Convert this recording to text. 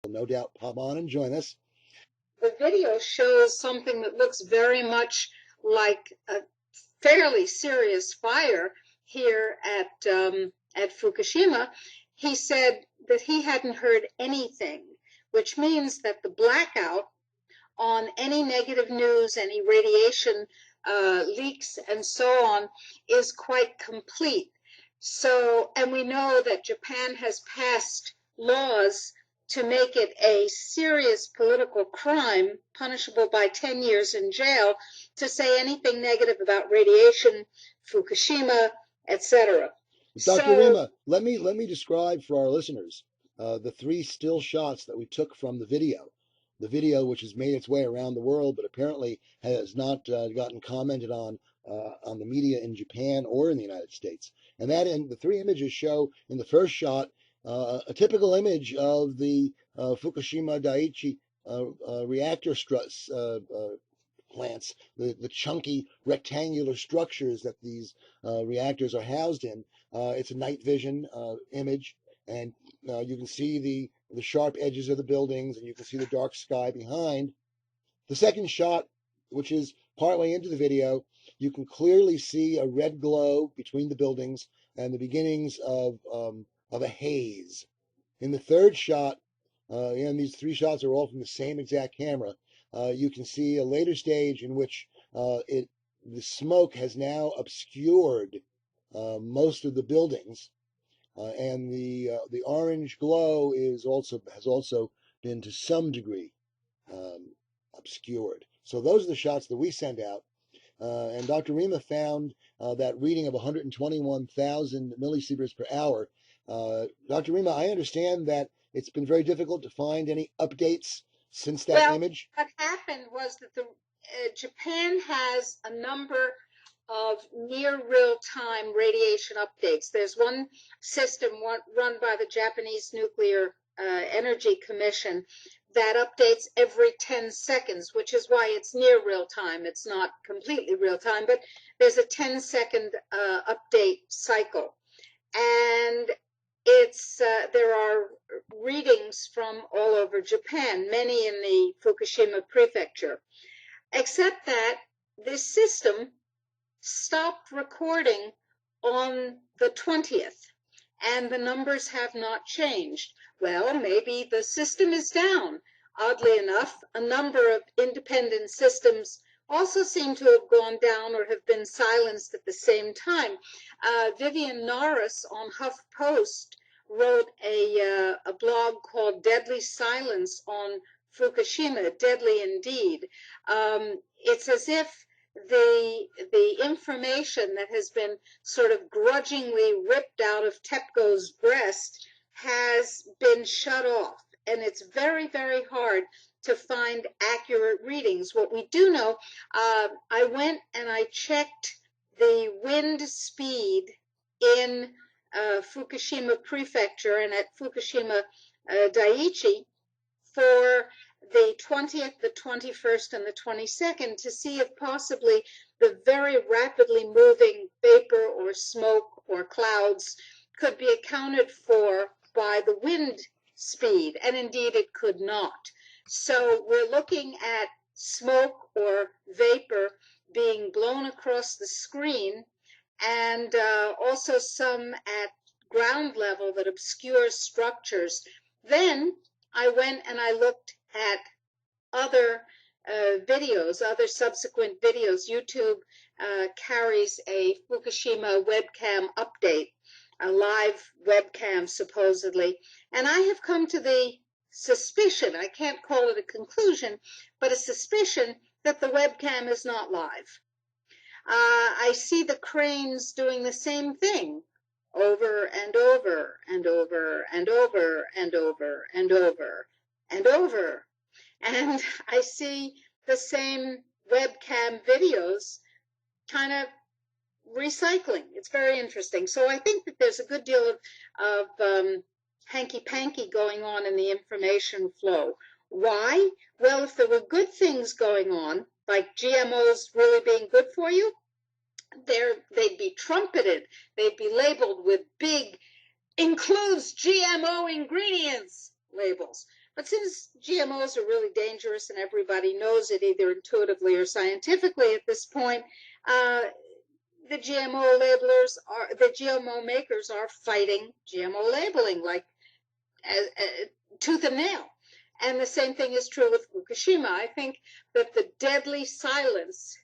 will no doubt pop on and join us. The video shows something that looks very much like a fairly serious fire here at Fukushima. He said that he hadn't heard anything, which means that the blackout on any negative news, any radiation leaks, and so on, is quite complete. So, and we know that Japan has passed laws to make it a serious political crime, punishable by 10 years in jail, to say anything negative about radiation, Fukushima, etc. Dr. Rima, let me describe for our listeners the three still shots that we took from the video. The video, which has made its way around the world, but apparently has not gotten commented on the media in Japan or in the United States. And the three images show in the first shot a typical image of the Fukushima Daiichi reactor struts. Plants, the chunky rectangular structures that these reactors are housed in. It's a night vision image, and you can see the sharp edges of the buildings, and you can see the dark sky behind. The second shot, which is partway into the video, you can clearly see a red glow between the buildings and the beginnings of a haze. In the third shot, and these three shots are all from the same exact camera, you can see a later stage in which the smoke has now obscured most of the buildings, and the orange glow has also been to some degree obscured. So those are the shots that we sent out. And Dr. Rima found that reading of 121,000 millisieverts per hour. Dr. Rima, I understand that it's been very difficult to find any updates since that image. What happened was that Japan has a number of near real-time radiation updates. There's one system run by the Japanese Nuclear Energy Commission that updates every 10 seconds, which is why it's near real time. It's not completely real time, but there's a 10-second update cycle. And there are readings from all over Japan, many in the Fukushima prefecture, except that this system stopped recording on the 20th, and the numbers have not changed. Well, maybe the system is down. Oddly enough, a number of independent systems also seem to have gone down or have been silenced at the same time. Vivian Norris on HuffPost wrote a blog called Deadly Silence on Fukushima, deadly indeed. It's as if the information that has been sort of grudgingly ripped out of TEPCO's breast has been shut off, and it's very, very hard to find accurate readings. What we do know, I went and I checked the wind speed in Fukushima Prefecture and at Fukushima Daiichi for the 20th, the 21st, and the 22nd to see if possibly the very rapidly moving vapor or smoke or clouds could be accounted for by the wind speed, and indeed it could not. So we're looking at smoke or vapor being blown across the screen, and also some at ground level that obscures structures. Then I went and I looked at other videos, other subsequent videos. YouTube carries a Fukushima webcam update, a live webcam supposedly, and I have come to the suspicion, I can't call it a conclusion, but a suspicion that the webcam is not live. I see the cranes doing the same thing over and over and over and over and over and over and over. And I see the same webcam videos kind of recycling. It's very interesting. So I think that there's a good deal of hanky-panky going on in the information flow. Why? Well, if there were good things going on, like GMOs really being good for you, they'd be trumpeted. They'd be labeled with big, includes GMO ingredients labels. But since GMOs are really dangerous and everybody knows it either intuitively or scientifically at this point, the GMO makers are fighting GMO labeling like tooth and nail. And the same thing is true with Fukushima. I think that the deadly silence